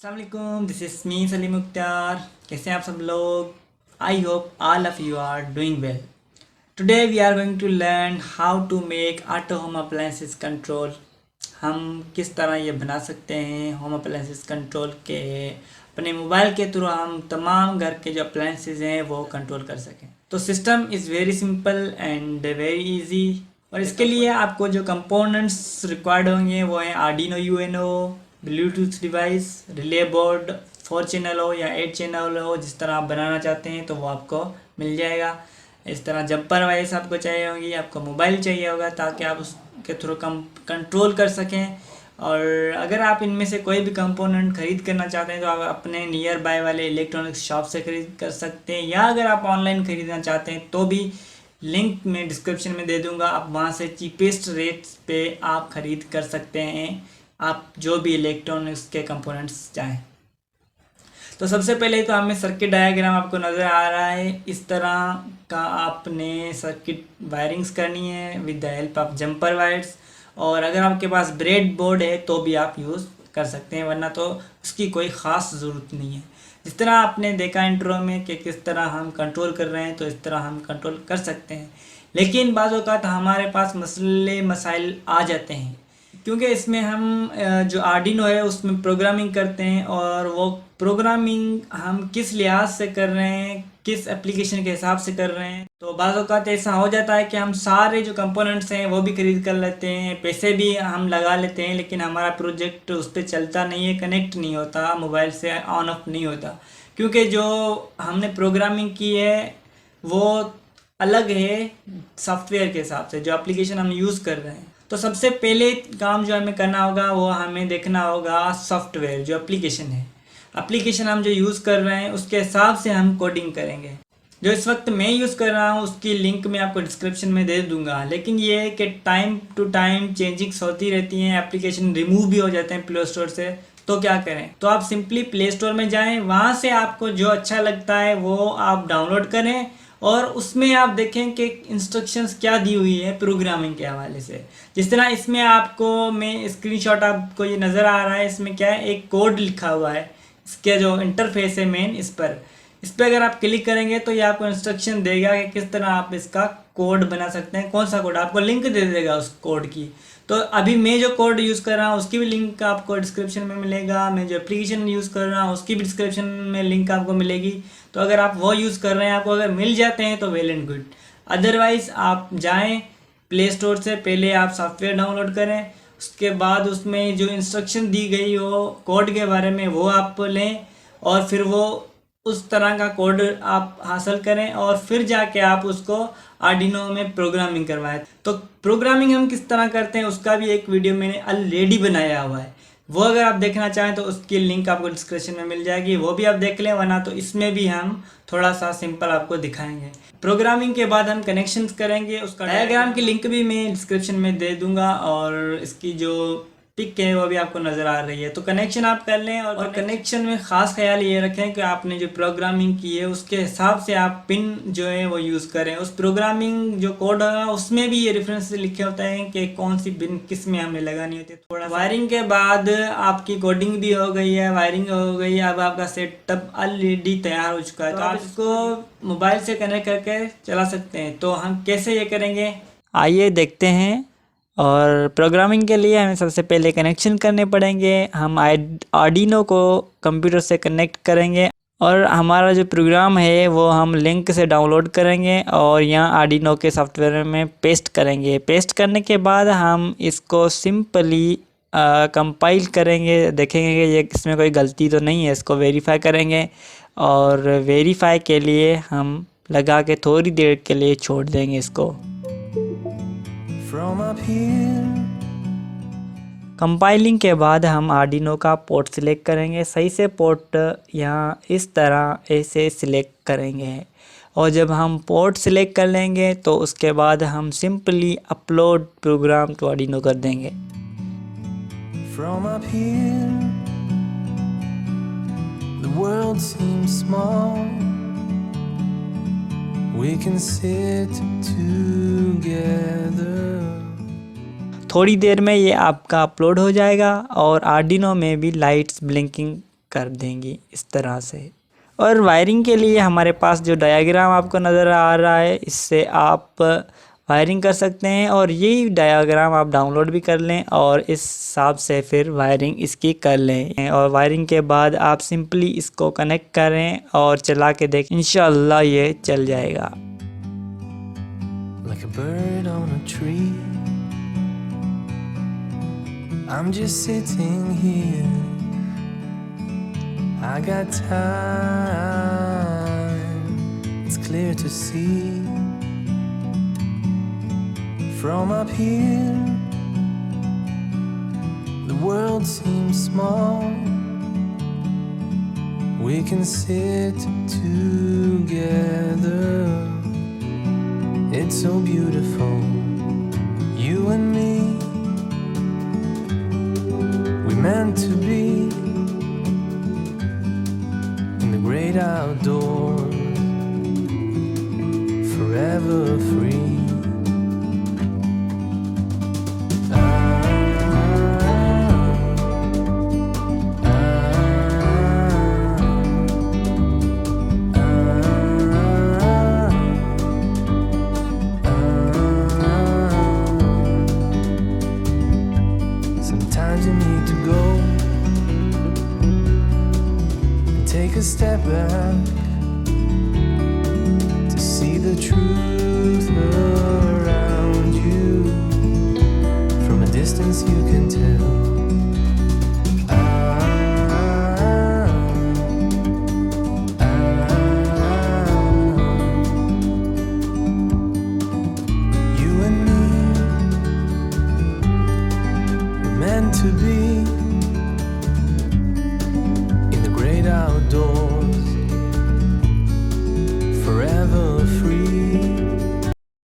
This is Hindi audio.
Assalamualaikum, this is me Salim Mukhtar. कैसे हैं आप सब लोग? I hope all of you are doing well. Today we are going to learn how to make auto home appliances control. हम किस तरह ये बना सकते हैं होम अप्लायंसेस कंट्रोल के अपने मोबाइल के थ्रू हम तमाम घर के जो अप्लायंसेस हैं वो कंट्रोल कर सकें। तो system is very simple and very easy और इसके लिए आपको जो कंपोनेंट्स रिक्वायर्ड होंगे वो हैं Arduino UNO, Bluetooth device, relay board, 4 channel हो या 8 चैनल हो, जिस तरह आप बनाना चाहते हैं तो वो आपको मिल जाएगा। इस तरह जंपर वाइस आपको चाहिए होगी, आपको मोबाइल चाहिए होगा ताकि आप उसके थ्रू कंट्रोल कर सकें। और अगर आप इनमें से कोई भी कंपोनेंट ख़रीद करना चाहते हैं तो आप अपने नियर बाय वाले इलेक्ट्रॉनिक्स शॉप से ख़रीद कर सकते हैं, या अगर आप ऑनलाइन ख़रीदना चाहते हैं तो भी लिंक मैं डिस्क्रिप्शन में दे दूँगा, आप वहाँ से चीपेस्ट रेट्स पे आप ख़रीद कर सकते हैं आप जो भी इलेक्ट्रॉनिक्स के कंपोनेंट्स चाहें। तो सबसे पहले तो हमें सर्किट डायग्राम आपको नज़र आ रहा है, इस तरह का आपने सर्किट वायरिंग्स करनी है with the help of jumper wires. और अगर आपके पास ब्रेड बोर्ड है तो भी आप यूज़ कर सकते हैं, वरना तो उसकी कोई ख़ास ज़रूरत नहीं है। जिस तरह आपने देखा इंट्रो में कि किस तरह हम कंट्रोल कर रहे हैं, तो इस तरह हम कंट्रोल कर सकते हैं। लेकिन बाज़ औक़ात हमारे पास मसाइल आ जाते हैं, क्योंकि इसमें हम जो आर्डिनो है उसमें प्रोग्रामिंग करते हैं, और वो प्रोग्रामिंग हम किस लिहाज से कर रहे हैं, किस एप्लीकेशन के हिसाब से कर रहे हैं। तो बाज़ औक़ात ऐसा हो जाता है कि हम सारे जो कंपोनेंट्स हैं वो भी ख़रीद कर लेते हैं, पैसे भी हम लगा लेते हैं, लेकिन हमारा प्रोजेक्ट उस पर चलता नहीं है, कनेक्ट नहीं होता, मोबाइल से ऑन ऑफ नहीं होता, क्योंकि जो हमने प्रोग्रामिंग की है वो अलग है सॉफ्टवेयर के हिसाब से, जो एप्लीकेशन हम यूज़ कर रहे हैं। तो सबसे पहले काम जो हमें करना होगा वो हमें देखना होगा सॉफ्टवेयर, जो एप्लीकेशन है, एप्लीकेशन हम जो यूज़ कर रहे हैं उसके हिसाब से हम कोडिंग करेंगे। जो इस वक्त मैं यूज़ कर रहा हूँ उसकी लिंक मैं आपको डिस्क्रिप्शन में दे दूँगा, लेकिन ये है कि टाइम टू टाइम चेंजिंग्स होती रहती हैं, एप्लीकेशन रिमूव भी हो जाते हैं प्ले स्टोर से। तो क्या करें, तो आप सिंपली प्ले स्टोर में जाएँ, वहाँ से आपको जो अच्छा लगता है वो आप डाउनलोड करें, और उसमें आप देखें कि इंस्ट्रक्शंस क्या दी हुई है प्रोग्रामिंग के हवाले से। जिस तरह इसमें आपको मैं स्क्रीनशॉट आपको ये नज़र आ रहा है, इसमें क्या है, एक कोड लिखा हुआ है, इसके जो इंटरफेस है मेन, इस पर अगर आप क्लिक करेंगे तो ये आपको इंस्ट्रक्शन देगा कि किस तरह आप इसका कोड बना सकते हैं। कौन सा कोड, आपको लिंक दे देगा उस कोड की। तो अभी मैं जो कोड यूज़ कर रहा हूँ उसकी भी लिंक आपको डिस्क्रिप्शन में मिलेगा, मैं जो एप्लीकेशन यूज़ कर रहा हूँ उसकी भी डिस्क्रिप्शन में लिंक आपको मिलेगी। तो अगर आप वो यूज़ कर रहे हैं, आपको अगर मिल जाते हैं तो वेल एंड गुड, अदरवाइज़ आप जाएं प्ले स्टोर से, पहले आप सॉफ्टवेयर डाउनलोड करें, उसके बाद उसमें जो इंस्ट्रक्शन दी गई हो कोड के बारे में वो आप लें, और फिर वो उस तरह का कोड आप हासिल करें, और फिर जाके आप उसको आर्डिनो में प्रोग्रामिंग करवाएं। तो प्रोग्रामिंग हम किस तरह करते हैं उसका भी एक वीडियो मैंने ऑलरेडी बनाया हुआ है, वो अगर आप देखना चाहें तो उसकी लिंक आपको डिस्क्रिप्शन में मिल जाएगी, वो भी आप देख लें, वरना तो इसमें भी हम थोड़ा सा सिंपल आपको दिखाएंगे। प्रोग्रामिंग के बाद हम कनेक्शंस करेंगे, उसका डायग्राम की लिंक भी मैं डिस्क्रिप्शन में दे दूंगा, और इसकी जो पिक है वो भी आपको नज़र आ रही है। तो कनेक्शन आप कर लें, और कनेक्शन में ख़ास ख्याल ये रखें कि आपने जो प्रोग्रामिंग की है उसके हिसाब से आप पिन जो है वो यूज़ करें। उस प्रोग्रामिंग जो कोड है उसमें भी ये रेफरेंस लिखे होते हैं कि कौन सी पिन किस में हमें लगानी होती है। थोड़ा वायरिंग के बाद आपकी कोडिंग भी हो गई है, वायरिंग हो गई है, अब आपका सेटअप ऑलरेडी तैयार हो चुका है, तो आप इसको मोबाइल से कनेक्ट करके चला सकते हैं। तो हम कैसे ये करेंगे, आइए देखते हैं। और प्रोग्रामिंग के लिए हमें सबसे पहले कनेक्शन करने पड़ेंगे। हम आर्डिनो को कंप्यूटर से कनेक्ट करेंगे, और हमारा जो प्रोग्राम है वो हम लिंक से डाउनलोड करेंगे और यहाँ आर्डिनो के सॉफ्टवेयर में पेस्ट करेंगे। पेस्ट करने के बाद हम इसको सिंपली कंपाइल करेंगे, देखेंगे कि ये इसमें कोई गलती तो नहीं है, इसको वेरीफाई करेंगे, और वेरीफाई के लिए हम लगा के थोड़ी देर के लिए छोड़ देंगे इसको। कंपाइलिंग के बाद हम आर्डिनो का पोर्ट सिलेक्ट करेंगे, सही से पोर्ट यहाँ इस तरह ऐसे सिलेक्ट करेंगे, और जब हम पोर्ट सिलेक्ट कर लेंगे तो उसके बाद हम simply upload program to Arduino कर देंगे। From up here, the world seems small. We can sit together. थोड़ी देर में ये आपका अपलोड हो जाएगा, और आर्डिनो में भी लाइट्स ब्लिंकिंग कर देंगी इस तरह से। और वायरिंग के लिए हमारे पास जो डायग्राम आपको नज़र आ रहा है, इससे आप वायरिंग कर सकते हैं और यही डायग्राम आप डाउनलोड भी कर लें और इस हिसाब से फिर वायरिंग इसकी कर लें। और वायरिंग के बाद आप सिंपली इसको कनेक्ट करें और चला के देखें, इंशाल्लाह ये चल जाएगा। Like a bird on a tree, I'm just sitting here. I got time, it's clear to see. From up here, the world seems small. We can sit together. It's so beautiful, you and me. We meant to be in the great outdoors, forever free. Sometimes you need to go and take a step back to see the truth around you. From a distance you can tell. You and me were meant to be.